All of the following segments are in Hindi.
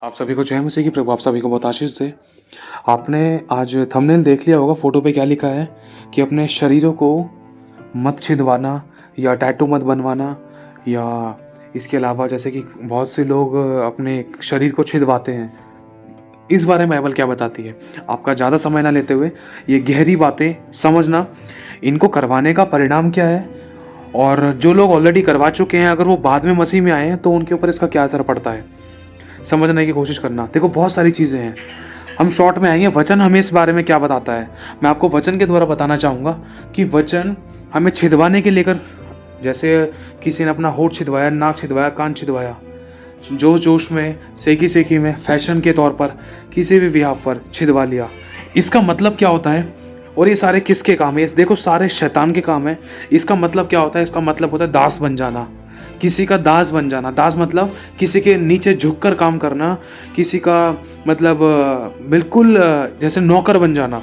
आप सभी को जय मसीह की। प्रभु आप सभी को बहुत आशीष दे। आपने आज थंबनेल देख लिया होगा, फोटो पे क्या लिखा है कि अपने शरीरों को मत छिदवाना या टैटू मत बनवाना, या इसके अलावा जैसे कि बहुत से लोग अपने शरीर को छिदवाते हैं। इस बारे में बाइबल क्या बताती है, आपका ज़्यादा समय ना लेते हुए ये गहरी बातें समझना, इनको करवाने का परिणाम क्या है, और जो लोग ऑलरेडी करवा चुके हैं अगर वो बाद में मसीह में आए हैं तो उनके ऊपर इसका क्या असर पड़ता है, समझने की कोशिश करना। देखो बहुत सारी चीज़ें हैं, हम शॉर्ट में आएंगे। वचन हमें इस बारे में क्या बताता है, मैं आपको वचन के द्वारा बताना चाहूँगा कि वचन हमें छिदवाने के लेकर, जैसे किसी ने अपना होठ छिदवाया, नाक छिदवाया, कान छिदवाया, जो जोश में सेकी सेकी में फैशन के तौर पर किसी भी विवाह पर छिदवा लिया, इसका मतलब क्या होता है? और ये सारे किसके काम है? देखो सारे शैतान के काम है। इसका मतलब क्या होता है? इसका मतलब होता है दास बन जाना, किसी का दास बन जाना। दास मतलब किसी के नीचे झुककर काम करना, किसी का मतलब बिल्कुल जैसे नौकर बन जाना।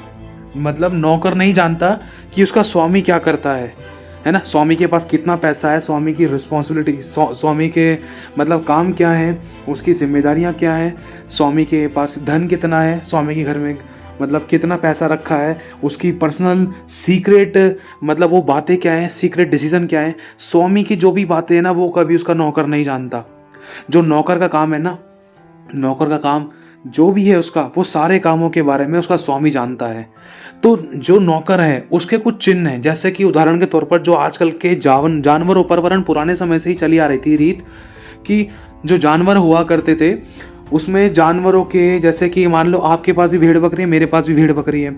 मतलब नौकर नहीं जानता कि उसका स्वामी क्या करता है ना। स्वामी के पास कितना पैसा है, स्वामी की रिस्पॉन्सिबिलिटी, स्वामी के मतलब काम क्या है, उसकी जिम्मेदारियां क्या है, स्वामी के पास धन कितना है, स्वामी के घर में मतलब कितना पैसा रखा है, उसकी पर्सनल सीक्रेट मतलब वो बातें क्या है, सीक्रेट डिसीजन क्या है। स्वामी की जो भी बातें हैं ना, वो कभी उसका नौकर नहीं जानता। जो नौकर का काम है ना, नौकर का काम जो भी है उसका, वो सारे कामों के बारे में उसका स्वामी जानता है। तो जो नौकर है उसके कुछ चिन्ह हैं, जैसे कि उदाहरण के तौर पर जो आजकल के जानवरों पर, वरन पुराने समय से ही चली आ रही थी रीत कि जो जानवर हुआ करते थे उसमें जानवरों के, जैसे कि मान लो आपके पास भी भेड़ बकरी है, मेरे पास भी भेड़ बकरी है,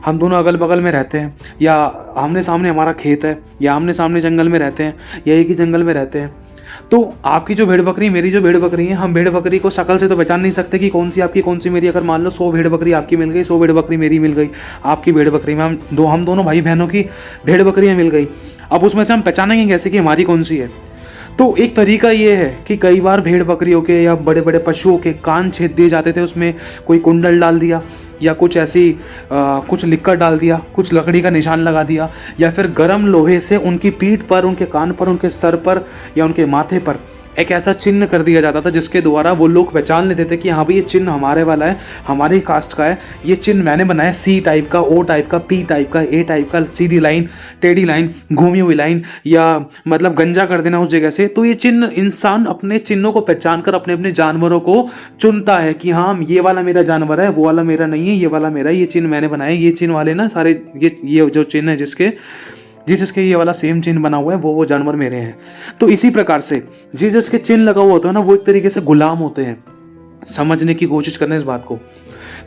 हम दोनों अगल बगल में रहते हैं, या आमने सामने हमारा खेत है, या आमने सामने जंगल में रहते हैं, या एक ही जंगल में रहते हैं। तो आपकी जो भेड़ बकरी, मेरी जो भेड़ बकरी है, हम भेड़ बकरी को शक्ल से तो पहचान नहीं सकते कि कौन सी आपकी कौन सी मेरी। अगर मान लो 100 भेड़ बकरी आपकी मिल गई, 100 भेड़ बकरी मेरी मिल गई, आपकी भेड़ बकरी में हम दोनों भाई बहनों की भेड़ बकरियाँ मिल गई। अब उसमें से हम पहचानेंगे कैसे कि हमारी कौन सी है? तो एक तरीका ये है कि कई बार भेड़ बकरियों के या बड़े बड़े पशुओं के कान छेद दिए जाते थे, उसमें कोई कुंडल डाल दिया, या कुछ ऐसी कुछ लिक्कर डाल दिया, कुछ लकड़ी का निशान लगा दिया, या फिर गर्म लोहे से उनकी पीठ पर, उनके कान पर, उनके सर पर या उनके माथे पर एक ऐसा चिन्ह कर दिया जाता था जिसके द्वारा वो लोग पहचान लेते थे कि हाँ भाई ये चिन्ह हमारे वाला है, हमारी कास्ट का है, ये चिन्ह मैंने बनाया। सी टाइप का, ओ टाइप का, पी टाइप का, ए टाइप का, सीधी लाइन, टेढ़ी लाइन, घूमी हुई लाइन, या मतलब गंजा कर देना उस जगह से। तो ये चिन्ह, इंसान अपने चिन्हों को पहचान कर अपने अपने जानवरों को चुनता है कि हाँ ये वाला मेरा जानवर है, वो वाला मेरा नहीं है, ये वाला मेरा, ये चिन्ह मैंने बनाया। ये चिन्ह वाले ना सारे, ये जो चिन्ह है जिसके ये वाला सेम चिन्ह बना हुआ है, वो जानवर मेरे हैं। तो इसी प्रकार से जिसके चिन्ह लगा हुआ होता है ना, वो एक तरीके से गुलाम होते हैं। समझने की कोशिश करना इस बात को।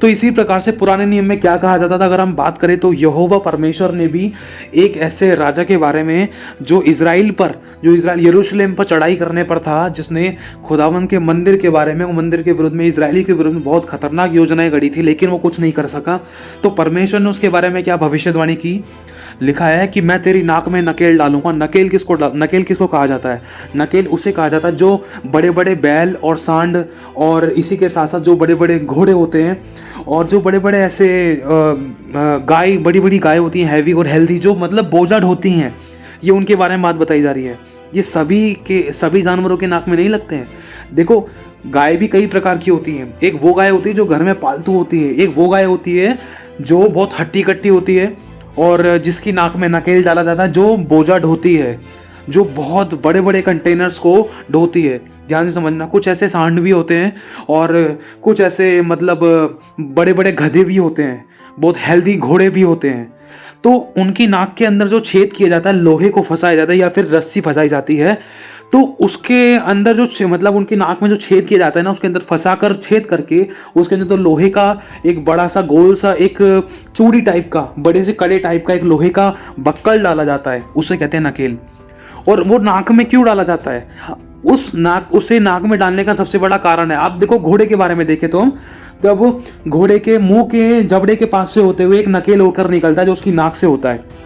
तो इसी प्रकार से पुराने नियम में क्या कहा जाता था, अगर हम बात करें तो यहोवा परमेश्वर ने भी एक ऐसे राजा के बारे में जो इजराइल यरूशलेम पर चढ़ाई करने पर था, जिसने खुदावन के मंदिर के बारे में, मंदिर के विरुद्ध में, इजरायली के विरुद्ध में बहुत खतरनाक योजनाएं गढ़ी थी, लेकिन वो कुछ नहीं कर सका। तो परमेश्वर ने उसके बारे में क्या भविष्यवाणी की? लिखा है कि मैं तेरी नाक में नकेल डालूंगा। नकेल किसको कहा जाता है? नकेल उसे कहा जाता है जो बड़े बड़े बैल और सांड, और इसी के साथ साथ जो बड़े बड़े घोड़े होते हैं, और जो बड़े बड़े ऐसे गाय, बड़ी बड़ी गाय होती हैं, हैवी और हेल्दी, जो मतलब बोझा ढोती हैं, ये उनके बारे में बात बताई जा रही है। ये सभी जानवरों के नाक में नहीं लगते हैं। देखो गाय भी कई प्रकार की होती हैं। एक वो गाय होती है जो घर में पालतू होती है, एक वो गाय होती है जो बहुत हट्टी कट्टी होती है और जिसकी नाक में नकेल डाला जाता है, जो बोझा ढोती है, जो बहुत बड़े बड़े कंटेनर्स को ढोती है। ध्यान से समझना, कुछ ऐसे सांड भी होते हैं और कुछ ऐसे मतलब बड़े बड़े गधे भी होते हैं, बहुत हेल्दी घोड़े भी होते हैं। तो उनकी नाक के अंदर जो छेद किया जाता है, लोहे को फंसाया जाता है या फिर रस्सी फंसाई जाती है, तो उसके अंदर जो मतलब उनकी नाक में जो छेद किया जाता है ना, उसके अंदर फंसा कर छेद करके उसके अंदर तो लोहे का एक बड़ा सा गोल सा एक चूड़ी टाइप का, बड़े से कड़े टाइप का एक लोहे का बक्कल डाला जाता है, उसे कहते हैं नकेल। और वो नाक में क्यों डाला जाता है? उसे नाक में डालने का सबसे बड़ा कारण है, आप देखो घोड़े के बारे में देखें तो हम, जब घोड़े के मुंह के जबड़े के पास से होते हुए एक नकेल होकर निकलता है जो उसकी नाक से होता है।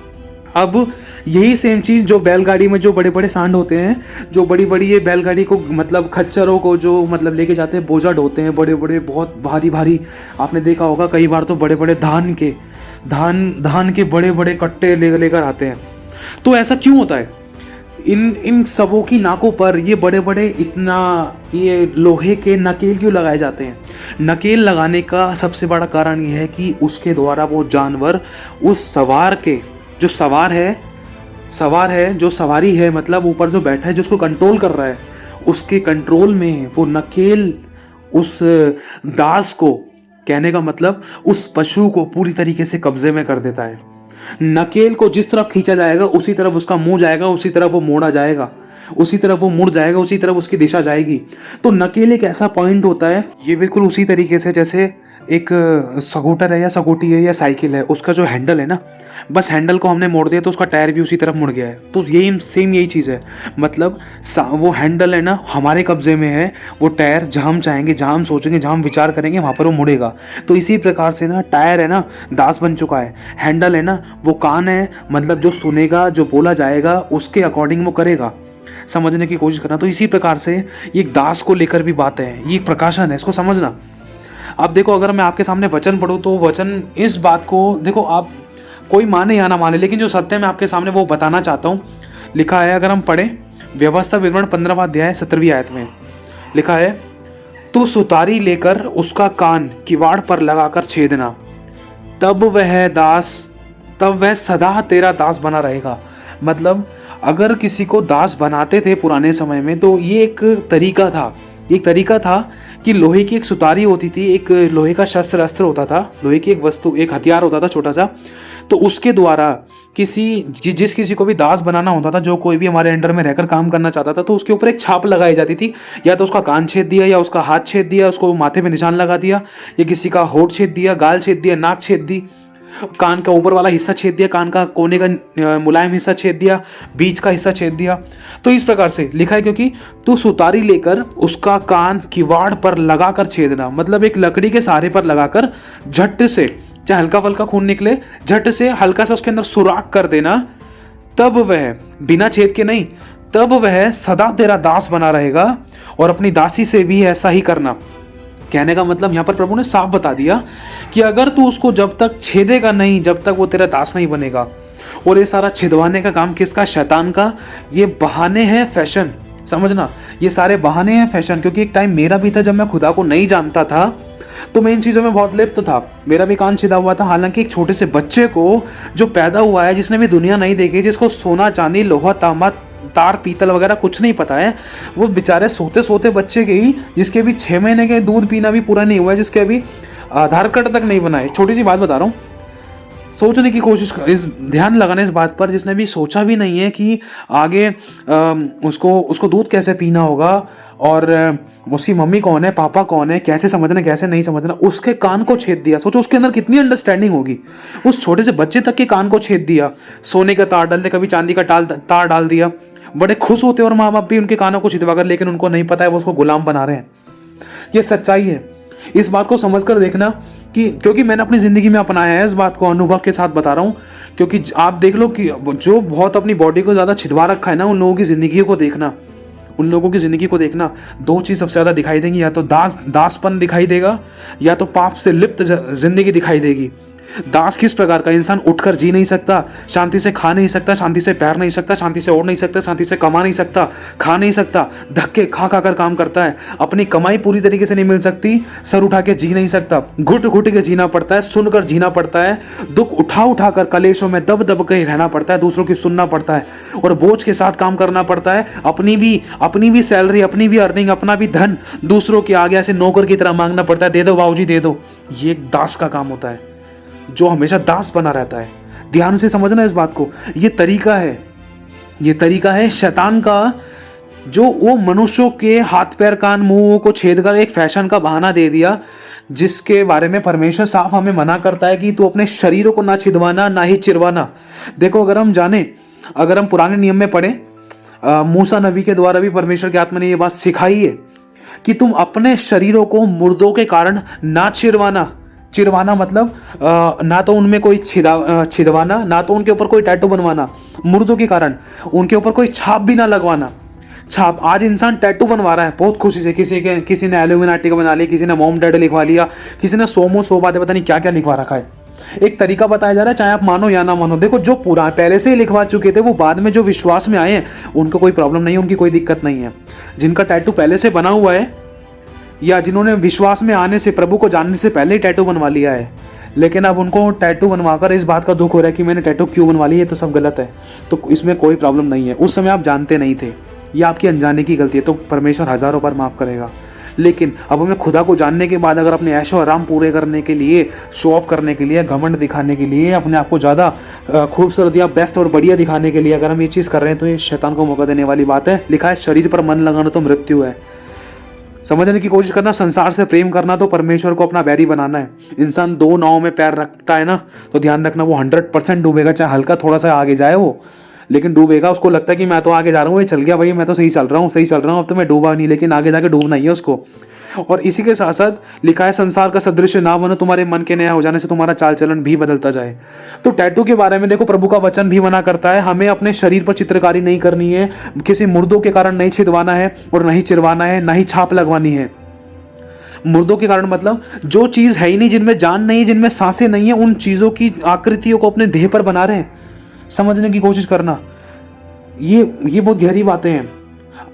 अब यही सेम चीज़ जो बैलगाड़ी में जो बड़े बड़े सांड होते हैं, जो बड़ी बड़ी ये बैलगाड़ी को मतलब खच्चरों को जो मतलब लेके जाते हैं, बोझा ढोते हैं, बड़े बड़े बहुत भारी भारी, आपने देखा होगा कई बार तो बड़े बड़े धान के बड़े बड़े कट्टे लेकर आते हैं। तो ऐसा क्यों होता है? इन इन सबों की नाकों पर ये बड़े बड़े इतना ये लोहे के नकेल क्यों लगाए जाते हैं? नकेल लगाने का सबसे बड़ा कारण ये है कि उसके द्वारा वो जानवर उस सवार के, जो सवार है जो सवारी है, मतलब ऊपर जो बैठा है, जो उसको कंट्रोल कर रहा है, उसके कंट्रोल में वो नकेल उस दास को, कहने का मतलब उस पशु को पूरी तरीके से कब्जे में कर देता है। नकेल को जिस तरफ खींचा जाएगा उसी तरफ उसका मुंह जाएगा, उसी तरफ वो मोड़ा जाएगा, उसी तरफ वो मुड़ जाएगा, उसी तरफ उसकी दिशा जाएगी। तो नकेल एक ऐसा पॉइंट होता है, ये बिल्कुल उसी तरीके से जैसे एक स्कूटर है या स्कूटी है या साइकिल है, उसका जो हैंडल है ना, बस हैंडल को हमने मोड़ दिया तो उसका टायर भी उसी तरफ मुड़ गया है। तो यही सेम यही चीज़ है, मतलब वो हैंडल है ना हमारे कब्जे में है, वो टायर जहाँ हम चाहेंगे, जहाँ हम सोचेंगे, जहाँ हम विचार करेंगे वहाँ पर वो मुड़ेगा। तो इसी प्रकार से ना टायर है ना दास बन चुका है, हैंडल है ना वो कान है, मतलब जो सुनेगा, जो बोला जाएगा उसके अकॉर्डिंग वो करेगा। समझने की कोशिश करना। तो इसी प्रकार से ये एक दास को लेकर भी बात है, ये प्रकाशन है, इसको समझना। अब देखो, अगर मैं आपके सामने वचन पढ़ूँ तो वचन इस बात को, देखो आप कोई माने या ना माने, लेकिन जो सत्य मैं आपके सामने वो बताना चाहता हूँ। लिखा है, अगर हम पढ़ें व्यवस्था विवरण 15वां अध्याय 17वीं आयत में लिखा है, तू सुतारी लेकर उसका कान किवाड़ पर लगाकर छेदना, तब वह सदा तेरा दास बना रहेगा। मतलब अगर किसी को दास बनाते थे पुराने समय में तो ये एक तरीका था कि लोहे की एक सुतारी होती थी, एक लोहे का अस्त्र होता था, लोहे की एक वस्तु, एक हथियार होता था छोटा सा। तो उसके द्वारा जिस किसी को भी दास बनाना होता था, जो कोई भी हमारे अंडर में रहकर काम करना चाहता था, तो उसके ऊपर एक छाप लगाई जाती थी। या तो उसका कान छेद दिया, या उसका हाथ छेद दिया, उसको माथे पे निशान लगा दिया, या किसी का होठ छेद दिया, गाल छेद दिया, नाक छेद दी, कान का ऊपर वाला हिस्सा छेद दिया, कान का कोने का मुलायम हिस्सा छेद दिया, बीच का हिस्सा छेद दिया। तो इस प्रकार से लिखा है, क्योंकि तू सुतारी लेकर उसका कान किवाड़ पर लगाकर छेदना, मतलब एक लकड़ी के सहारे पर लगाकर झट से, चाहे हल्का फल्का खून निकले, झट से हल्का सा उसके अंदर सुराख कर देना, तब वह, बिना छेद के नहीं, तब वह सदा तेरा दास बना रहेगा। और अपनी दासी से भी ऐसा ही करना। कहने का मतलब यहाँ पर प्रभु ने साफ बता दिया कि अगर तू उसको जब तक छेदेगा नहीं, जब तक वो तेरा दास नहीं बनेगा। और ये सारा छिदवाने का काम किसका? शैतान का। ये बहाने हैं, फैशन, समझना, ये सारे बहाने हैं, फैशन। क्योंकि एक टाइम मेरा भी था जब मैं खुदा को नहीं जानता था, तो मैं इन चीज़ों में बहुत लिप्त था, मेरा भी कान छिदा हुआ था। हालांकि एक छोटे से बच्चे को जो पैदा हुआ है, जिसने भी दुनिया नहीं देखी, जिसको सोना चांदी लोहा तांबा तार पीतल वगैरह कुछ नहीं पता है, वो बेचारे सोते सोते बच्चे के ही, जिसके भी 6 महीने के दूध पीना भी पूरा नहीं हुआ है, जिसके अभी आधार कार्ड तक नहीं बना है। छोटी सी बात बता रहा हूँ, सोचने की कोशिश कर, ध्यान लगाना इस बात पर, जिसने भी सोचा भी नहीं है कि आगे उसको दूध कैसे पीना होगा, और उसकी मम्मी कौन है, पापा कौन है, कैसे समझना कैसे नहीं समझना, उसके कान को छेद दिया। सोचो उसके अंदर कितनी अंडरस्टैंडिंग होगी। उस छोटे से बच्चे तक के कान को छेद दिया, सोने का तार डाल दिया, कभी चांदी का तार डाल दिया। बड़े खुश होते और माँ बाप भी उनके कानों को छिदवा कर, लेकिन उनको नहीं पता है वो उसको गुलाम बना रहे हैं। ये सच्चाई है। इस बात को समझकर देखना कि, क्योंकि मैंने अपनी ज़िंदगी में अपनाया है, इस बात को अनुभव के साथ बता रहा हूँ। क्योंकि आप देख लो कि जो बहुत अपनी बॉडी को ज़्यादा छिदवा रखा है ना, उन लोगों की ज़िंदगी को देखना, दो चीज़ सबसे ज़्यादा दिखाई देंगी, या तो दासपन दिखाई देगा, या तो पाप से लिप्त जिंदगी दिखाई देगी। दास किस प्रकार का? इंसान उठकर जी नहीं सकता, शांति से खा नहीं सकता, शांति से पैर नहीं सकता, शांति से ओढ़ नहीं सकता, शांति से कमा नहीं सकता, खा नहीं सकता, धक्के खा कर काम करता है, अपनी कमाई पूरी तरीके से नहीं मिल सकती, सर उठा के जी नहीं सकता, घुट घुट के जीना पड़ता है, सुनकर जीना पड़ता है, दुख उठा कर कलेशों में दब दब के रहना पड़ता है, दूसरों की सुनना पड़ता है, और बोझ के साथ काम करना पड़ता है। अपनी भी सैलरी, अपनी भी अर्निंग, अपना भी धन दूसरों के आगे ऐसे नौकर की तरह मांगना पड़ता है, दे दो बाबूजी दे दो। ये एक दास का काम होता है, जो हमेशा दास बना रहता है। ध्यान से समझना इस बात को। ये तरीका है शैतान का, जो वो मनुष्यों के हाथ पैर कान मुंह को छेद कर एक फैशन का बहाना दे दिया, जिसके बारे में परमेश्वर साफ हमें मना करता है कि तू अपने शरीरों को ना छिदवाना, ना ही चिरवाना। देखो, अगर हम पुराने नियम में पढ़ें, मूसा नबी के द्वारा भी परमेश्वर की आत्मा ने ये बात सिखाई है कि तुम अपने शरीरों को मुर्दों के कारण ना चिरवाना मतलब ना तो उनमें कोई छिदवाना, ना तो उनके ऊपर कोई टैटू बनवाना, मुर्दों के कारण उनके ऊपर कोई छाप भी ना लगवाना। छाप, आज इंसान टैटू बनवा रहा है बहुत खुशी से, किसी ने एल्यूमिनाटी का बना लिया, किसी ने मॉम डैड लिखवा लिया, किसी ने सोमो सो बातें पता नहीं क्या क्या लिखवा रखा है। एक तरीका बताया जा रहा है, चाहे आप मानो या ना मानो। देखो जो पूरा पहले से ही लिखवा चुके थे वो बाद में जो विश्वास में आए हैं उनको कोई प्रॉब्लम नहीं है, उनकी कोई दिक्कत नहीं है। जिनका टैटू पहले से बना हुआ है या जिन्होंने विश्वास में आने से, प्रभु को जानने से पहले ही टैटू बनवा लिया है, लेकिन अब उनको टैटू बनवाकर इस बात का दुख हो रहा है कि मैंने टैटू क्यों बनवा ली, ये तो सब गलत है, तो इसमें कोई प्रॉब्लम नहीं है। उस समय आप जानते नहीं थे, ये आपकी अनजाने की गलती है, तो परमेश्वर हज़ारों बार माफ़ करेगा। लेकिन अब हमें खुदा को जानने के बाद अगर अपने ऐशो आराम पूरे करने के लिए, शो ऑफ करने के लिए, घमंड दिखाने के लिए, अपने आप को ज़्यादा खूबसूरत या बेस्ट और बढ़िया दिखाने के लिए अगर हम ये चीज़ कर रहे हैं तो ये शैतान को मौका देने वाली बात है। लिखा है शरीर पर मन लगाना तो मृत्यु है। समझने की कोशिश करना, संसार से प्रेम करना तो परमेश्वर को अपना बैरी बनाना है। इंसान दो नाव में पैर रखता है ना, तो ध्यान रखना वो 100% डूबेगा, चाहे हल्का थोड़ा सा आगे जाए वो, लेकिन डूबेगा। उसको लगता है कि मैं तो आगे जा रहा हूँ, ये चल गया भाई, मैं तो सही चल रहा हूँ, अब तो मैं डूबा नहीं, लेकिन आगे जाके डूबना ही है उसको। और इसी के साथ साथ लिखा है संसार का सदृश ना बनो, तुम्हारे मन के नया हो जाने से तुम्हारा चाल चलन भी बदलता जाए। तो टैटू के बारे में देखो प्रभु का वचन भी मना करता है, हमें अपने शरीर पर चित्रकारी नहीं करनी है, किसी मुर्दों के कारण नहीं छिदवाना है और नहीं चिरवाना है, ना ही छाप लगवानी है। मुर्दों के कारण मतलब जो चीज है ही नहीं, जिनमें जान नहीं है, जिनमें सांसें नहीं है, उन चीजों की आकृतियों को अपने देह पर बना रहे हैं। समझने की कोशिश करना, ये बहुत गहरी बातें हैं।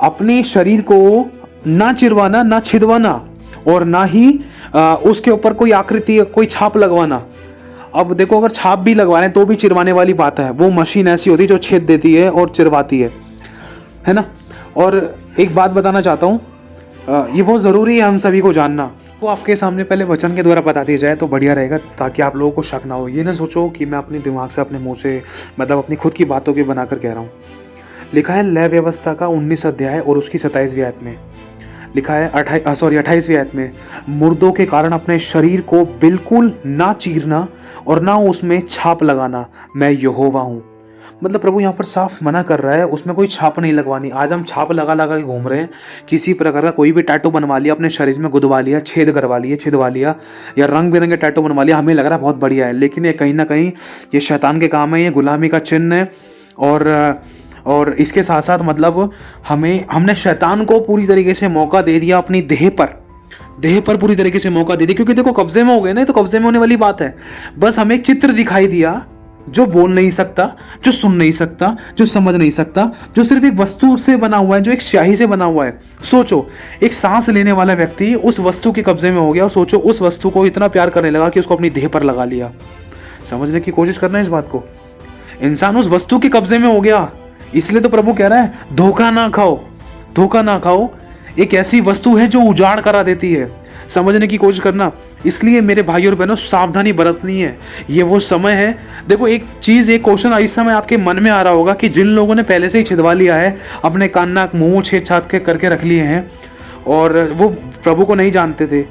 अपने शरीर को ना चिरवाना, ना छिदवाना और ना ही उसके ऊपर कोई आकृति, कोई छाप लगवाना। अब देखो अगर छाप भी लगवाने तो भी चिरवाने वाली बात है, वो मशीन ऐसी होती है जो छेद देती है और चिरवाती है ना। और एक बात बताना चाहता हूँ, ये बहुत ज़रूरी है हम सभी को जानना। वो आपके सामने पहले वचन के द्वारा बता दिया जाए तो बढ़िया रहेगा, ताकि आप लोगों को शक ना हो। ये ना सोचो कि मैं अपने दिमाग से, अपने मुंह से, मतलब अपनी खुद की बातों के बनाकर कह रहा हूँ। लिखा है लय व्यवस्था का 19 अध्याय और उसकी 27वीं आयत में लिखा है 28वीं आयत में, मुर्दों के कारण अपने शरीर को बिल्कुल ना चीरना और ना उसमें छाप लगाना, मैं यहोवा हूँ। मतलब प्रभु यहाँ पर साफ मना कर रहा है, उसमें कोई छाप नहीं लगवानी। आज हम छाप लगा लगा के घूम रहे हैं, किसी प्रकार का कोई भी टैटू बनवा लिया, अपने शरीर में गुदवा लिया, छेद करवा लिए, छिदवा लिया, या रंग बिरंगे टैटू बनवा लिया, हमें लग रहा है बहुत बढ़िया है, लेकिन ये कहीं ना कहीं ये शैतान के काम है, ये गुलामी का चिन्ह है। और इसके साथ साथ मतलब हमने शैतान को पूरी तरीके से मौका दे दिया, अपनी देह पर पूरी तरीके से मौका दे दिया, क्योंकि देखो कब्जे में हो गए ना, तो कब्जे में होने वाली बात है। बस हमें एक चित्र दिखाई दिया जो बोल नहीं सकता, जो सुन नहीं सकता, जो समझ नहीं सकता, जो सिर्फ एक वस्तु से बना हुआ है, जो एक स्याही से बना हुआ है। सोचो एक सांस लेने वाला व्यक्ति उस वस्तु के कब्जे में हो गया, और सोचो उस वस्तु को इतना प्यार करने लगा कि उसको अपनी देह पर लगा लिया। समझने की कोशिश करना है इस बात को। इंसान उस वस्तु के कब्जे में हो गया, इसलिए तो प्रभु कह रहा है धोखा ना खाओ। एक ऐसी वस्तु है जो उजाड़ करा देती है। समझने की कोशिश करना। इसलिए मेरे भाई और बहनों सावधानी बरतनी है, ये वो समय है। देखो एक क्वेश्चन इस समय आपके मन में आ रहा होगा कि जिन लोगों ने पहले से ही छिदवा लिया है, अपने कान नाक मुंह छेद छाद के करके रख लिए हैं, और वो प्रभु को नहीं जानते थे,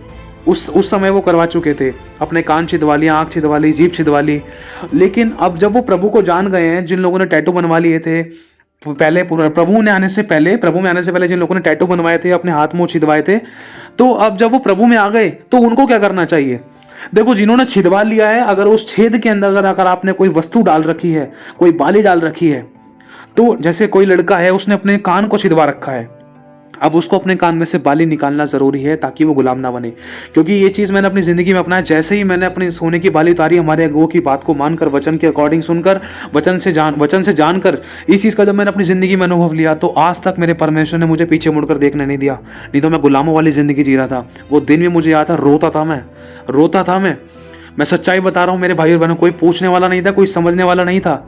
उस समय वो करवा चुके थे, अपने कान छिदवा लिया, आँख छिदवा ली, जीभ छिदवा ली। लेकिन अब जब वो प्रभु को जान गए हैं, जिन लोगों ने टैटू बनवा लिए थे पहले, प्रभु में आने से पहले जिन लोगों ने टैटू बनवाए थे, अपने हाथ मुंह छिदवाए थे, तो अब जब वो प्रभु में आ गए तो उनको क्या करना चाहिए? देखो जिन्होंने छिदवा लिया है, अगर उस छेद के अंदर अगर आपने कोई वस्तु डाल रखी है, कोई बाली डाल रखी है, तो जैसे कोई लड़का है उसने अपने कान को छिदवा रखा है, अब उसको अपने कान में से बाली निकालना जरूरी है ताकि वो गुलाम ना बने। क्योंकि ये चीज़ मैंने अपनी ज़िंदगी में अपनाया। जैसे ही मैंने अपनी सोने की बाली उतारी, हमारे अगुओं की बात को मानकर, वचन के अकॉर्डिंग सुनकर, वचन से जानकर, इस चीज़ का जब मैंने अपनी ज़िंदगी में अनुभव लिया, तो आज तक मेरे परमेश्वर ने मुझे पीछे मुड़कर देखने नहीं दिया। नहीं तो मैं गुलामों वाली ज़िंदगी जी रहा था। वो दिन में मुझे याद था, रोता था मैं सच्चाई बता रहा हूँ मेरे भाई और बहनों। कोई पूछने वाला नहीं था, कोई समझने वाला नहीं था।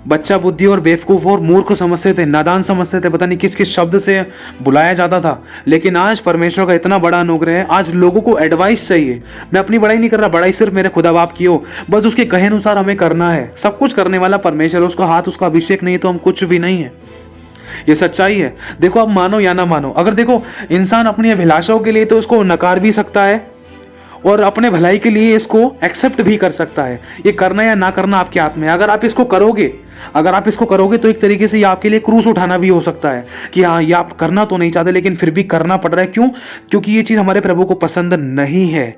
बच्चा बुद्धि और बेवकूफ़ और मूर्ख समझते थे, नादान समझते थे, पता नहीं किस किस शब्द से बुलाया जाता था। लेकिन आज परमेश्वर का इतना बड़ा अनुग्रह है, आज लोगों को एडवाइस चाहिए। मैं अपनी बड़ाई नहीं कर रहा, बड़ाई सिर्फ मेरे खुदा बाप की हो, बस उसके कहे अनुसार हमें करना है। सब कुछ करने वाला परमेश्वर, उसका हाथ, उसका अभिषेक नहीं तो हम कुछ भी नहीं है। ये सच्चाई है। देखो आप मानो या ना मानो, अगर देखो इंसान अपनी अभिलाषाओं के लिए तो उसको नकार भी सकता है, और अपने भलाई के लिए इसको एक्सेप्ट भी कर सकता है। ये करना या ना करना आपके हाथ में है। अगर आप इसको करोगे तो एक तरीके से ये आपके लिए क्रूस उठाना भी हो सकता है कि हाँ, ये आप करना तो नहीं चाहते लेकिन फिर भी करना पड़ रहा है। क्यों? क्योंकि ये चीज़ हमारे प्रभु को पसंद नहीं है।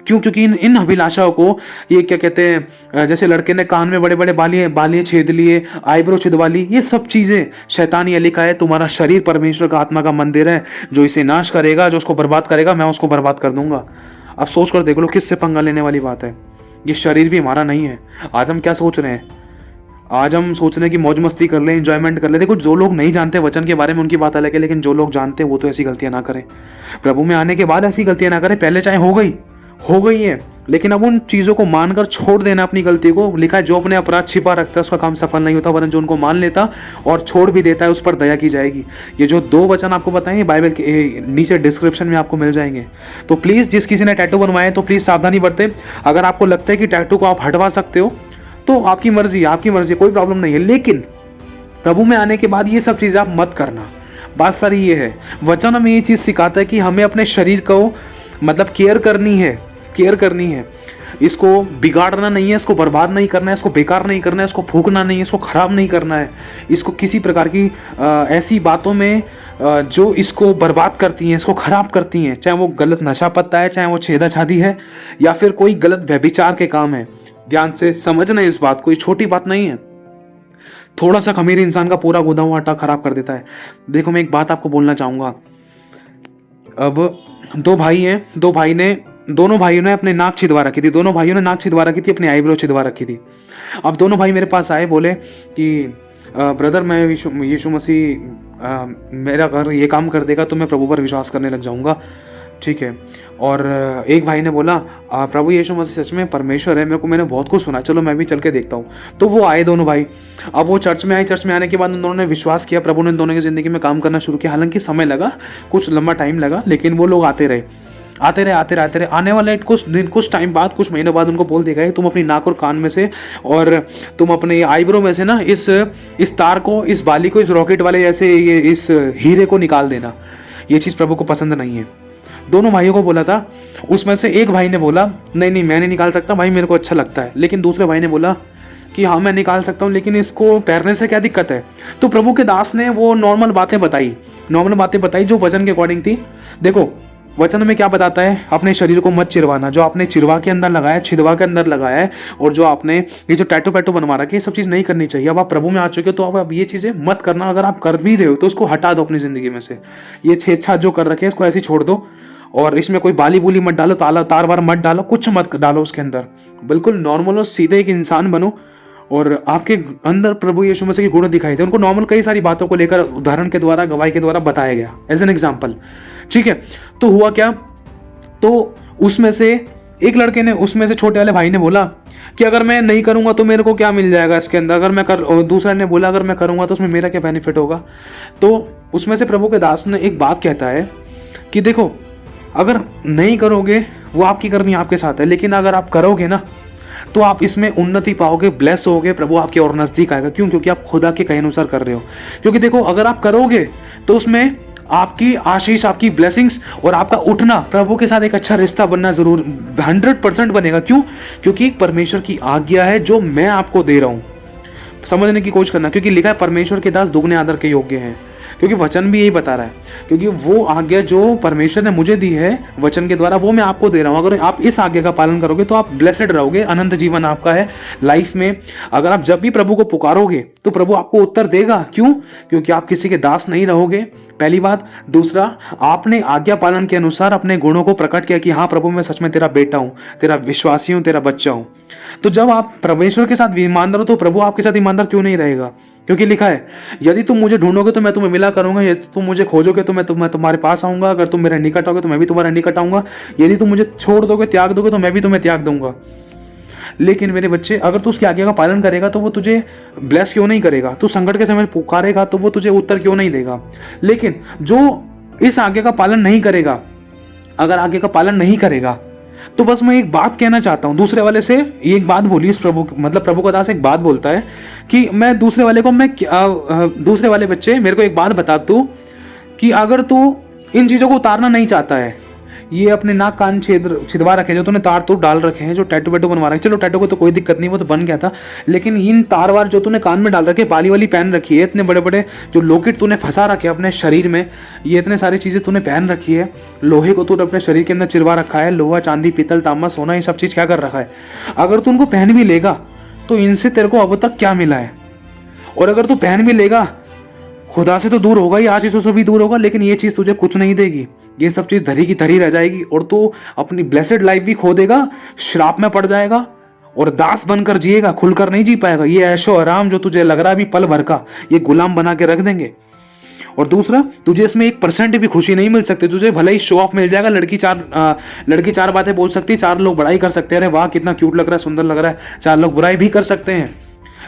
क्यों? क्योंकि इन अभिलाषाओं को, ये क्या कहते हैं, जैसे लड़के ने कान में बड़े बड़े बालियां छेद लिए, आईब्रो छिदवा ली, ये सब चीज़ें शैतान। ये लिखा है तुम्हारा शरीर परमेश्वर का आत्मा का मंदिर है, जो इसे नाश करेगा, जो उसको बर्बाद करेगा, मैं उसको बर्बाद कर दूंगा। अब सोच कर देख लो किससे पंगा लेने वाली बात है। ये शरीर भी हमारा नहीं है। आज हम क्या सोच रहे हैं, आज हम सोच रहे हैं कि मौज मस्ती कर लें, इंजॉयमेंट कर लें। देखो, जो लोग नहीं जानते वचन के बारे में उनकी बात अलग है, लेकिन जो लोग जानते हैं वो तो ऐसी गलतियां ना करें। प्रभु में आने के बाद ऐसी गलतियां ना करें। पहले चाहे हो गई है, लेकिन अब उन चीज़ों को मानकर छोड़ देना अपनी गलती को। लिखा है, जो अपने अपराध छिपा रखता है उसका काम सफल नहीं होता, वरन जो उनको मान लेता और छोड़ भी देता है उस पर दया की जाएगी। ये जो 2 वचन आपको बताएंगे बाइबल के नीचे डिस्क्रिप्शन में आपको मिल जाएंगे। तो प्लीज़, जिस किसी ने टैटू बनवाए तो प्लीज़ सावधानी बरतें। अगर आपको लगता है कि टैटू को आप हटवा सकते हो तो आपकी मर्जी, कोई प्रॉब्लम नहीं है, लेकिन प्रभु में आने के बाद ये सब चीज़ें आप मत करना। बात सारी ये है, वचन हमें ये चीज़ सिखाता है कि हमें अपने शरीर को मतलब केयर करनी है। इसको बिगाड़ना नहीं है, इसको बर्बाद नहीं करना है, इसको बेकार नहीं करना है, इसको फूकना नहीं है, इसको खराब नहीं करना है। इसको किसी प्रकार की ऐसी बातों में जो इसको बर्बाद करती हैं, इसको खराब करती हैं, चाहे वो गलत नशा पत्ता है, चाहे वो छेड़छाड़ी है, या फिर कोई गलत व्यभिचार के काम है। ध्यान से समझना इस बात को, ये छोटी बात नहीं है। थोड़ा सा खमीर इंसान का पूरा गूंदा हुआ आटा खराब कर देता है। देखो, मैं एक बात आपको बोलना चाहूंगा। अब 2 भाई हैं, दोनों भाइयों ने अपने नाक छिदवा रखी थी, अपनी आईब्रो छिदवा रखी थी। अब दोनों भाई मेरे पास आए, बोले कि ब्रदर, मैं यीशु मसीह मेरा अगर ये काम कर देगा तो मैं प्रभु पर विश्वास करने लग जाऊंगा। ठीक है। और एक भाई ने बोला, प्रभु यीशु मसीह सच में परमेश्वर है, मैंने बहुत कुछ सुना, चलो मैं भी चल के देखता हूँ। तो वो आए दोनों भाई। अब वो चर्च में आने के बाद उन दोनों ने विश्वास किया, प्रभु ने उन दोनों की ज़िंदगी में काम करना शुरू किया। हालांकि समय लगा, कुछ लंबा टाइम लगा, लेकिन वो लोग आते रहे। आने वाले कुछ टाइम बाद, कुछ महीनों बाद उनको बोल देगा, तुम अपनी नाक और कान में से और तुम अपने आईब्रो में से ना इस तार को, इस बाली को, इस रॉकेट वाले जैसे ये इस हीरे को निकाल देना। ये चीज़ प्रभु को पसंद नहीं है। दोनों भाइयों को बोला था, उसमें से एक भाई ने बोला, नहीं मैं नहीं निकाल सकता भाई, मेरे को अच्छा लगता है। लेकिन दूसरे भाई ने बोला कि हाँ मैं निकाल सकता हूँ, लेकिन इसको पहनने से क्या दिक्कत है। तो प्रभु के दास ने वो नॉर्मल बातें बताई जो वचन के अकॉर्डिंग थी। देखो, वचन में क्या बताता है, अपने शरीर को मत चिरवाना। जो आपने छिदवा के अंदर लगाया है, और जो आपने ये जो टैटू बनवा रखे, ये सब चीज़ नहीं करनी चाहिए। अब आप प्रभु में आ चुके हो तो अब ये चीज़ें मत करना। अगर आप कर भी रहे हो तो उसको हटा दो अपनी ज़िंदगी में से। ये छेड़छाड़ जो कर रखे हैं इसको ऐसे छोड़ दो, और इसमें कोई बाली बुली मत डालो, तार वार मत डालो, कुछ मत डालो उसके अंदर। बिल्कुल नॉर्मल और सीधे एक इंसान बनो, और आपके अंदर प्रभु यीशु मसीह के गुण दिखाई दे। उनको नॉर्मल कई सारी बातों को लेकर उदाहरण के द्वारा, गवाही के द्वारा बताया गया, एज एन एग्जाम्पल। ठीक है। तो हुआ क्या, तो उसमें से एक लड़के ने, उसमें से छोटे वाले भाई ने बोला कि अगर मैं नहीं करूंगा तो मेरे को क्या मिल जाएगा इसके अंदर, अगर मैं और दूसरा ने बोला अगर मैं करूंगा तो उसमें मेरा क्या बेनिफिट होगा। तो उसमें से प्रभु के दास ने एक बात कहता है कि देखो, अगर नहीं करोगे वो आपकी करनी आपके साथ है, लेकिन अगर आप करोगे ना तो आप इसमें उन्नति पाओगे, ब्लेस होगे, प्रभु आपके और नजदीक आएगा। क्यों? क्योंकि आप खुदा के कहे अनुसार कर रहे हो। क्योंकि देखो, अगर आप करोगे तो उसमें आपकी आशीष, आपकी ब्लेसिंग्स और आपका उठना, प्रभु के साथ एक अच्छा रिश्ता बनना जरूर 100% बनेगा। क्यों? क्योंकि परमेश्वर की आज्ञा है जो मैं आपको दे रहा हूं, समझने की कोशिश करना। क्योंकि लिखा है, परमेश्वर के दास दुगने आदर के योग्य हैं। क्योंकि वचन भी यही बता रहा है, क्योंकि वो आज्ञा जो परमेश्वर ने मुझे दी है वचन के द्वारा, वो मैं आपको दे रहा हूँ। अगर आप इस आज्ञा का पालन करोगे तो आप ब्लेसेड रहोगे, अनंत जीवन आपका है लाइफ में। अगर आप जब भी प्रभु को पुकारोगे तो प्रभु आपको उत्तर देगा। क्यों? क्योंकि आप किसी के दास नहीं रहोगे, पहली बात। दूसरा, आपने आज्ञा पालन के अनुसार अपने गुणों को प्रकट किया कि हाँ प्रभु, मैं सच में तेरा बेटा हूँ, तेरा विश्वासी हूँ, तेरा बच्चा हूँ। तो जब आप परमेश्वर के साथ ईमानदार हो तो प्रभु आपके साथ ईमानदार क्यों नहीं रहेगा? क्योंकि लिखा है, यदि तुम मुझे ढूंढोगे तो मैं तुम्हें मिला करूंगा, यदि तुम मुझे खोजोगे तो मैं तुम्हारे पास आऊंगा, अगर तुम मेरे निकट आओगे तो मैं भी तुम्हारे निकट आऊंगा, यदि तुम मुझे छोड़ दोगे, त्याग दोगे तो मैं भी तुम्हें त्याग दूंगा। लेकिन मेरे बच्चे, अगर तू उसकी आज्ञा का पालन करेगा तो वो तुझे ब्लेस क्यों नहीं करेगा? तू संकट के समय पुकारेगा तो वो तुझे उत्तर क्यों नहीं देगा? लेकिन जो इस आज्ञा का पालन नहीं करेगा, अगर आज्ञा का पालन नहीं करेगा, तो बस मैं एक बात कहना चाहता हूं दूसरे वाले से। ये एक बात बोली इस प्रभु, मतलब प्रभु का दास एक बात बोलता है कि मैं दूसरे वाले को, दूसरे वाले बच्चे मेरे को एक बात बता तू, कि अगर तू इन चीजों को उतारना नहीं चाहता है, ये अपने नाक कान छिदवा रखे, जो तूने तार तो डाल रखे हैं, जो टैटू वैटू बनवा रखे, चलो टैटू को तो कोई दिक्कत नहीं, वो तो बन गया था। लेकिन इन तार वार जो तूने कान में डाल रखे, बाली वाली पहन रखी है, इतने बड़े बड़े जो लॉकेट तूने फंसा रखे अपने शरीर में, ये इतने सारी चीजें तूने पहन रखी है, लोहे को तूने अपने शरीर के अंदर चिरवा रखा है, लोहा चांदी पीतल तांबा सोना, ये सब चीज क्या कर रखा है। अगर तू उनको पहन भी लेगा तो इनसे तेरे को अब तक क्या मिला है? और अगर तू पहन भी लेगा, खुदा से तो दूर होगा ही, आशीषों से भी दूर होगा, लेकिन ये चीज तुझे कुछ नहीं देगी। ये सब चीज धरी की धरी रह जाएगी, और तू अपनी ब्लेसेड लाइफ भी खो देगा, श्राप में पड़ जाएगा, और दास बनकर जिएगा, खुलकर नहीं जी पाएगा। ये ऐशो आराम जो तुझे लग रहा है अभी पल भर का, ये गुलाम बना के रख देंगे। और दूसरा, तुझे इसमें 1% भी खुशी नहीं मिल सकती। तुझे भले ही शो ऑफ मिल जाएगा, लड़की चार बातें बोल सकती है, 4 लोग बड़ाई कर सकते हैं, अरे वाह कितना क्यूट लग रहा है, सुंदर लग रहा है, 4 लोग बुराई भी कर सकते हैं,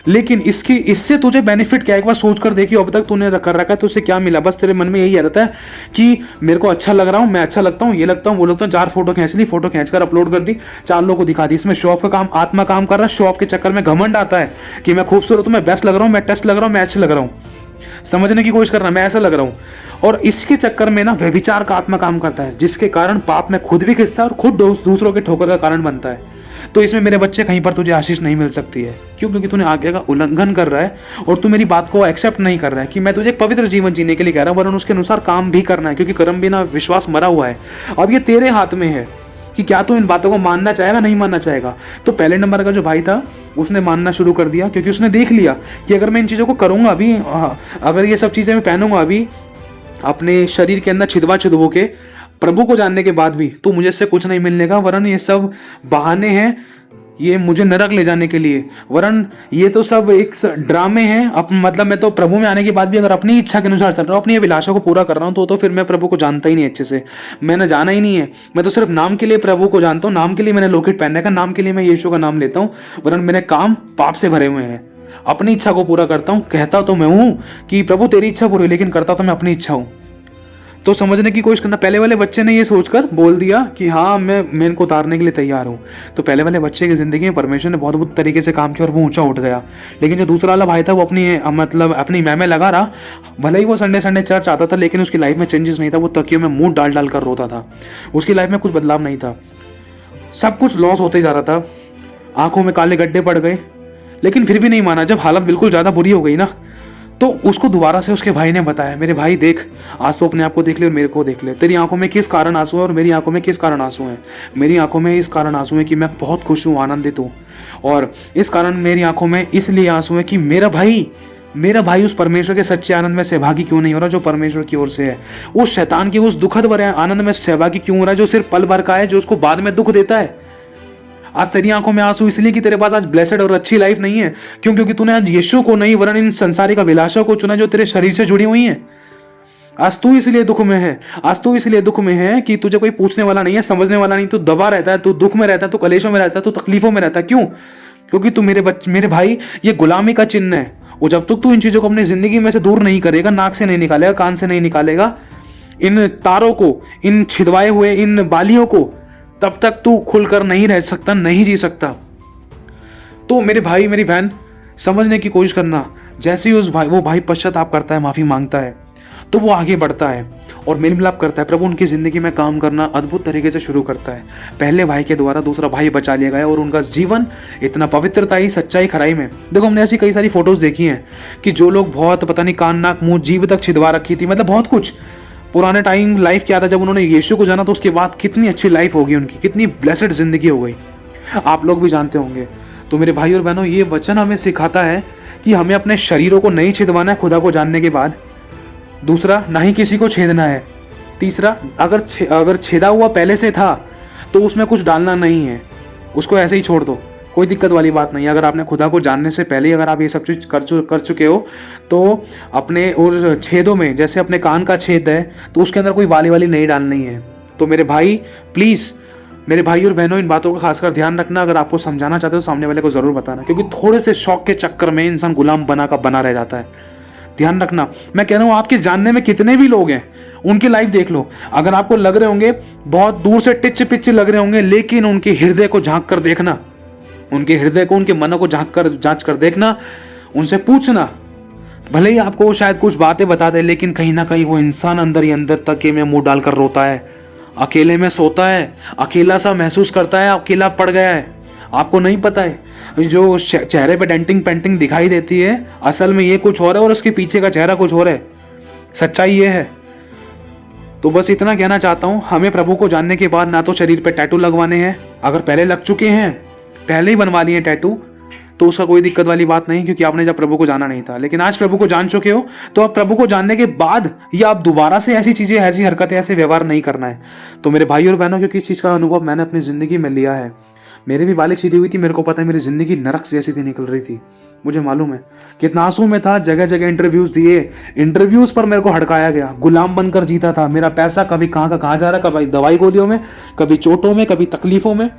लेकिन इससे तुझे बेनिफिट क्या है? एक बार सोच कर देखियो, अब तक तूने कर रखा है तो उससे क्या मिला? बस तेरे मन में यही रहता है कि मेरे को अच्छा लग रहा हूँ, मैं अच्छा लगता हूँ, ये लगता हूँ, वो लगता हूँ, 4 फोटो खींच ली, फोटो खींचकर अपलोड कर दी, 4 लोगों को दिखा दी। इसमें शो ऑफ का काम, आत्मा काम कर रहा है। शो ऑफ के चक्कर में घमंड आता है कि मैं खूबसूरत हूँ, मैं बेस्ट लग रहा हूँ, मैं टेस्ट लग रहा हूँ, मैं अच्छा लग रहा हूँ, समझने की कोशिश करना, मैं ऐसा लग रहा हूँ। और इसके चक्कर में ना व्यभिचार का आत्मा काम करता है, जिसके कारण पाप में खुद भी खिंचता है और खुद दूसरों के ठोकर का कारण बनता है। तो इसमें मेरे बच्चे कहीं पर तुझे आशीष नहीं मिल सकती है। क्यों? क्योंकि तूने आज्ञा का उल्लंघन कर रहा है और तू मेरी बात को एक्सेप्ट नहीं कर रहा है कि मैं तुझे एक पवित्र जीवन जीने के लिए कह रहा हूं, वरन उसके अनुसार काम भी करना है, क्योंकि कर्म बिना विश्वास मरा हुआ है। अब ये तेरे हाथ में है कि क्या तू इन बातों को मानना चाहेगा, नहीं मानना चाहेगा। तो पहले नंबर का जो भाई था उसने मानना शुरू कर दिया, क्योंकि उसने देख लिया कि अगर मैं इन चीज़ों को करूँगा अभी, अगर ये सब चीज़ें मैं पहनूंगा अभी अपने शरीर के अंदर छिदवा के, प्रभु को जानने के बाद भी तो मुझे इससे कुछ नहीं मिलने का, वरन ये सब बहाने हैं, ये मुझे नरक ले जाने के लिए, वरन ये तो सब एक ड्रामे हैं। अब मतलब मैं तो प्रभु में आने के बाद भी अगर अपनी इच्छा के अनुसार चल रहा हूँ, अपनी अभिलाषा को पूरा कर रहा हूँ, तो फिर मैं प्रभु को जानता ही नहीं अच्छे से। मैंने जाना ही नहीं है, मैं तो सिर्फ नाम के लिए प्रभु को जानता हूँ, नाम के लिए मैंने लोकेट पहनने का, नाम के लिए मैं यीशु का नाम लेता हूँ, वरन मेरे काम पाप से भरे हुए हैं। अपनी इच्छा को पूरा करता हूँ, कहता तो मैं हूँ कि प्रभु तेरी इच्छा पूरी, लेकिन करता तो मैं अपनी इच्छा हूँ। तो समझने की कोशिश करना। पहले वाले बच्चे ने ये सोचकर बोल दिया कि हाँ मैं इनको उतारने के लिए तैयार हूँ, तो पहले वाले बच्चे की जिंदगी में परमेश्वर ने बहुत बहुत तरीके से काम किया और वो ऊंचा उठ गया। लेकिन जो दूसरा वाला भाई था वो अपनी मैं में लगा रहा, भले ही वो संडे चर्च आता था, लेकिन उसकी लाइफ में चेंजेस नहीं था। वो तकियों में मुंह डाल कर रोता था, उसकी लाइफ में कुछ बदलाव नहीं था, सब कुछ लॉस होते जा रहा था, आंखों में काले गड्ढे पड़ गए, लेकिन फिर भी नहीं माना। जब हालत बिल्कुल ज़्यादा बुरी हो गई ना, तो उसको दोबारा से उसके भाई ने बताया, मेरे भाई देख, आज तो अपने आप को देख ले और मेरे को देख ले, तेरी आंखों में किस कारण आंसू है और मेरी आंखों में किस कारण आंसू हैं। मेरी आंखों में इस कारण आंसू है कि मैं बहुत खुश हूँ, आनंदित हूँ, और इस कारण मेरी आंखों में इसलिए आंसू है कि मेरा भाई उस परमेश्वर के सच्चे आनंद में सहभागी क्यों नहीं हो रहा जो परमेश्वर की ओर से है। उस शैतान की उस दुखद भरे आनंद में सहभागी क्यों हो रहा है जो सिर्फ पल भर का है, जो उसको बाद में दुख देता है। आज तेरी आंखों में आंसू इसलिए कि तेरे पास आज ब्लेसेड और अच्छी लाइफ नहीं है। क्यों? क्योंकि तूने आज यीशु को नहीं, वरन इन संसारिक अभिलाषाओं को चुना जो तेरे शरीर से जुड़ी हुई हैं। आज तू इसलिए दुख में है, आज तू इसलिए दुख में है कि तुझे कोई पूछने वाला नहीं है, समझने वाला नहीं, तू दबा रहता है, तू दुख में रहता है, तू कलेशों में रहता है, तू तकलीफों में रहता है। क्यों? क्योंकि तू मेरे भाई, ये गुलामी का चिन्ह है। और जब तक तू इन चीजों को अपनी जिंदगी में से दूर नहीं करेगा, नाक से नहीं निकालेगा, कान से नहीं निकालेगा, इन तारों को, इन छिदवाए हुए इन बालियों को, तब तक तू खुलकर नहीं रह सकता, नहीं जी सकता। तो मेरे भाई मेरी बहन, समझने की कोशिश करना। जैसे ही वो भाई पश्चाताप करता है, माफी मांगता है, तो वो आगे बढ़ता है और मेल मिलाप करता है। प्रभु उनकी जिंदगी में काम करना अद्भुत तरीके से शुरू करता है। पहले भाई के द्वारा दूसरा भाई बचा लिया गया और उनका जीवन इतना पवित्रता, सच्चाई, खराई में। देखो, हमने ऐसी कई सारी फोटोज देखी हैं कि जो लोग बहुत पता नहीं कान नाक मुंह जीभ तक छिदवा रखी थी, मतलब बहुत कुछ। पुराने टाइम लाइफ क्या था, जब उन्होंने यीशु को जाना तो उसके बाद कितनी अच्छी लाइफ होगी उनकी, कितनी ब्लेसेड जिंदगी हो गई, आप लोग भी जानते होंगे। तो मेरे भाई और बहनों, ये वचन हमें सिखाता है कि हमें अपने शरीरों को नहीं छिदवाना है खुदा को जानने के बाद। दूसरा, ना ही किसी को छेदना है। तीसरा, अगर छेदा हुआ पहले से था तो उसमें कुछ डालना नहीं है, उसको ऐसे ही छोड़ दो, कोई दिक्कत वाली बात नहीं है। अगर आपने खुदा को जानने से पहले अगर आप ये सब चीज़ कर चुके हो, तो अपने और छेदों में, जैसे अपने कान का छेद है, तो उसके अंदर कोई वाली नहीं डालनी है। तो मेरे भाई, प्लीज़, मेरे भाई और बहनों, इन बातों का खासकर ध्यान रखना। अगर आपको समझाना चाहते हो तो सामने वाले को ज़रूर बताना, क्योंकि थोड़े से शौक के चक्कर में इंसान गुलाम बना रह जाता है। ध्यान रखना। मैं कह रहा हूँ, आपके जानने में कितने भी लोग हैं, उनकी लाइफ देख लो। अगर आपको लग रहे होंगे बहुत दूर से टिच पिच लग रहे होंगे, लेकिन उनके हृदय को झांक कर देखना, उनके हृदय को, उनके मनों को जांच कर देखना, उनसे पूछना। भले ही आपको शायद कुछ बातें बता दे, लेकिन कहीं ना कहीं वो इंसान अंदर ही अंदर तके में मुंह डालकर रोता है, अकेले में सोता है, अकेला सा महसूस करता है, अकेला पड़ गया है। आपको नहीं पता है, जो चेहरे पे डेंटिंग पेंटिंग दिखाई देती है, असल में ये कुछ और है और उसके पीछे का चेहरा कुछ और है। सच्चाई ये है। तो बस इतना कहना चाहता हूँ, हमें प्रभु को जानने के बाद ना तो शरीर पे टैटू लगवाने हैं, अगर पहले लग चुके हैं, पहले ही बनवा लिए टैटू, तो उसका कोई दिक्कत वाली बात नहीं, क्योंकि आपने जब प्रभु को जाना नहीं था। लेकिन आज प्रभु को जान चुके हो, तो अब प्रभु को जानने के बाद या आप दोबारा से ऐसी चीज़ें, ऐसी हरकतें, ऐसे व्यवहार नहीं करना है। तो मेरे भाई और बहनों, क्योंकि इस चीज़ का अनुभव मैंने अपनी ज़िंदगी में लिया है। मेरी भी बालिक सीधी हुई थी, मेरे को पता है मेरी ज़िंदगी नरक जैसी थी, निकल रही थी। मुझे मालूम है कितना आंसू में था, जगह जगह इंटरव्यूज़ दिए, इंटरव्यूज़ पर मेरे को हड़काया गया, गुलाम बनकर जीता था। मेरा पैसा कभी कहाँ का कहाँ जा रहा, कभी दवाई गोलियों में, कभी चोटों में, कभी तकलीफ़ों में,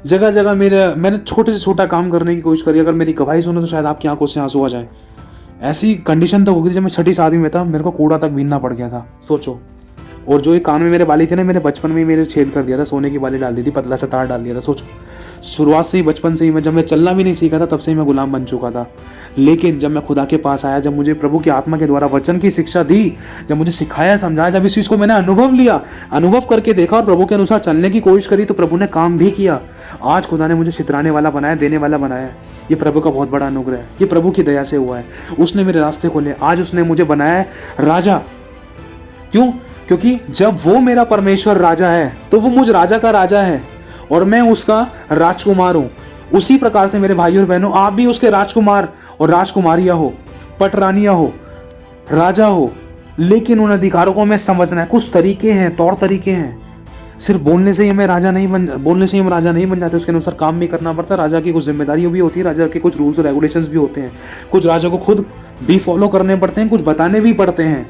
जगह जगह मैंने छोटे से छोटा काम करने की कोशिश करी। अगर मेरी गवाही सुनो तो शायद आपकी आंखों से आंसू आ जाए। ऐसी कंडीशन तो हो गई थी, जब मैं 6ठी 7वीं में था, मेरे को कूड़ा तक बीनना पड़ गया था, सोचो। और जो ये कान में मेरे बाली थे ना, मेरे बचपन में ही मेरे छेद कर दिया था, सोने की बाली डाल दी थी, पतला सा तार डाल दिया था, सोचो। शुरुआत से ही, बचपन से ही, जब मैं चलना भी नहीं सीखा था, तब से ही मैं गुलाम बन चुका था। लेकिन जब मैं खुदा के पास आया, जब मुझे प्रभु की आत्मा के द्वारा वचन की शिक्षा दी, जब मुझे सिखाया, समझाया, जब इस चीज़ को मैंने अनुभव लिया, अनुभव करके देखा और प्रभु के अनुसार चलने की कोशिश करी, तो प्रभु ने काम भी किया। आज खुदा ने मुझे छितराने वाला बनाया, देने वाला बनाया। ये प्रभु का बहुत बड़ा अनुग्रह है, ये प्रभु की दया से हुआ है। उसने मेरे रास्ते खोले, आज उसने मुझे बनाया है राजा। क्यों? क्योंकि जब वो मेरा परमेश्वर राजा है, तो वो मुझ राजा का राजा है और मैं उसका राजकुमार हूं। उसी प्रकार से मेरे भाइयों और बहनों, आप भी उसके राजकुमार और राजकुमारियां हो, पटरानियां हो, राजा हो। लेकिन उन अधिकारों को हमें समझना है। कुछ तरीके हैं, तौर तरीके हैं। सिर्फ बोलने से ही हम राजा नहीं बन जाते, उसके अनुसार काम भी करना पड़ता है। राजा की कुछ जिम्मेदारियां भी होती है, राजा के कुछ रूल्स और रेगुलेशंस भी होते हैं, कुछ राजा को खुद भी फॉलो करने पड़ते हैं, कुछ बताने भी पड़ते हैं।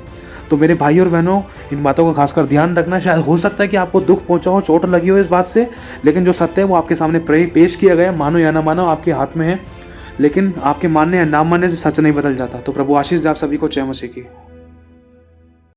तो मेरे भाई और बहनों, इन बातों का खासकर ध्यान रखना। शायद हो सकता है कि आपको दुख पहुंचा हो, चोट लगी हो इस बात से, लेकिन जो सत्य है वो आपके सामने पेश किया गया, मानो या ना मानो, आपके हाथ में है। लेकिन आपके मानने या ना मानने से सच नहीं बदल जाता। तो प्रभु आशीष दे आप सभी को। जय मसीह की।